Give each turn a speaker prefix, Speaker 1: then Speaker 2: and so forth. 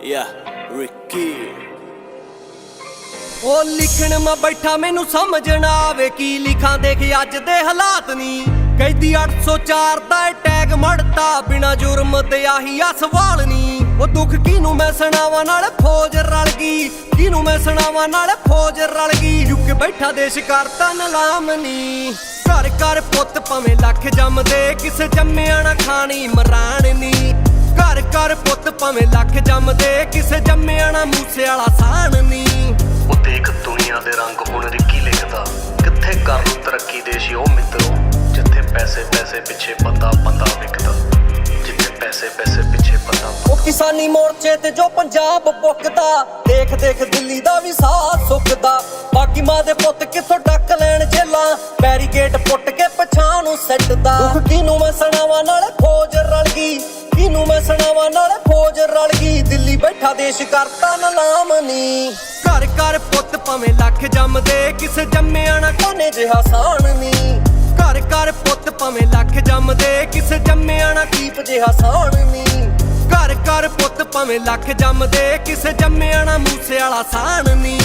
Speaker 1: Yeah, Ricky।
Speaker 2: ਉਹ ਲਿਖਣ ਮੈਂ ਬੈਠਾ ਮੈਨੂੰ ਸਮਝ ਨਾ ਆਵੇ ਕੀ ਲਿਖਾਂ ਦੇਖ ਅੱਜ ਦੇ ਹਾਲਾਤ ਨੀ ਕੈਦੀ 804 ਦਾ ਟੈਗ ਮੜਤਾ ਬਿਨਾ ਜੁਰਮ ਤੇ ਆਹੀ ਆ ਸਵਾਲ ਨੀ ਉਹ ਦੁੱਖ ਕਿਨੂੰ ਮੈਂ ਸੁਣਾਵਾਂ ਨਾਲ ਫੌਜ ਰਲ ਗਈ ਕਿਨੂੰ ਮੈਂ ਸੁਣਾਵਾਂ ਨਾਲ ਫੌਜ ਰਲ ਗਈ ਯੁੱਕ ਬੈਠਾ ਦੇਸ਼ ਕਰਤਾ ਨਲਾਮ ਨੀ ਘਰ ਘਰ ਪੁੱਤ ਭਾਵੇਂ ਲੱਖ ਜੰਮਦੇ ਕਿਸੇ ਜੰਮਿਆ ਨਾ ਖਾਣੀ ਮਰਾਣ ਨੀ ਘਰ ਘਰ ਪੁੱਤ ਭਾਵੇਂ ਲੱਖ ਜੰਮਦੇ ਕਿਸੇ ਜੰਮਿਆ ਨਾ ਮੂਸੇ ਵਾਲਾ ਸਾਣ ਨੀ
Speaker 3: ਉਹ ਦੇਖ ਦੁਨੀਆ ਦੇ ਰੰਗ ਹੁਣ ਰਿੱਕੀ ਲਿਖਦਾ ਕਿੱਥੇ ਕਰ ਲੂ ਤਰੱਕੀ ਦੇਸ਼ੀ ਉਹ ਮਿੱਤਰੋ ਜਿੱਥੇ ਪੈਸੇ ਪਿੱਛੇ ਬੰਦਾ ਵਿਕਦਾ ਜਿੱਥੇ ਪੈਸੇ ਪਿੱਛੇ ਬੰਦਾ
Speaker 2: ਉਹ ਕਿਸਾਨੀ ਮੋਰਚੇ ਤੇ ਜੋ ਪੰਜਾਬ ਪੁੱਕਦਾ ਦੇਖ ਦੇਖ ਦਿੱਲੀ ਦਾ ਵੀ ਸਾਹ ਸੁੱਕਦਾ ਬਾਕੀ ਮਾਂ ਦੇ ਪੁੱਤ ਕਿੱਥੋਂ ਡੱਕ ਲੈਣ ਜੇਲਾਂ ਬੈਰੀਕੇਡ ਪੁੱਟ ਕੇ ਪਛਾਣ ਨੂੰ ਸੱਟਦਾ ਦੁੱਖ ਕਿਨੂੰ ਮੈਂ ਸੁਣਾਵਾਂ ਨਾਲ ਫੌਜ ਰਲ ਗਈ ਕਿਨੂੰ ਮੈਂ ਸੁਣਾਵਾਂ ਨਾਲ ਫੌਜ ਰਲ ਗਈ ਦਿੱਲੀ ਬੈਠਾ ਦੇਸ਼ ਕਰਤਾ ਨਲਾਮ ਨੀ ਘਰ ਘਰ ਪੁੱਤ ਭਾਵੇਂ ਲੱਖ ਜੰਮਦੇ ਕਿਸੇ ਜੰਮਿਆ ਨਾ ਕੋਨੇ ਜਿਹਾ ਸਾਣ ਨੀ ਘਰ ਘਰ ਪੁੱਤ ਭਾਵੇਂ ਲੱਖ ਜੰਮਦੇ ਕਿਸੇ ਜੰਮਿਆ ਨਾ ਕੀਪ ਜਿਹਾ ਸਾਣ ਨੀ ਘਰ ਘਰ ਪੁੱਤ ਭਾਵੇਂ ਲੱਖ ਜੰਮਦੇ ਕਿਸੇ ਜੰਮਿਆ ਨਾ ਮੂਸੇ ਵਾਲਾ ਸਾਣ ਨੀ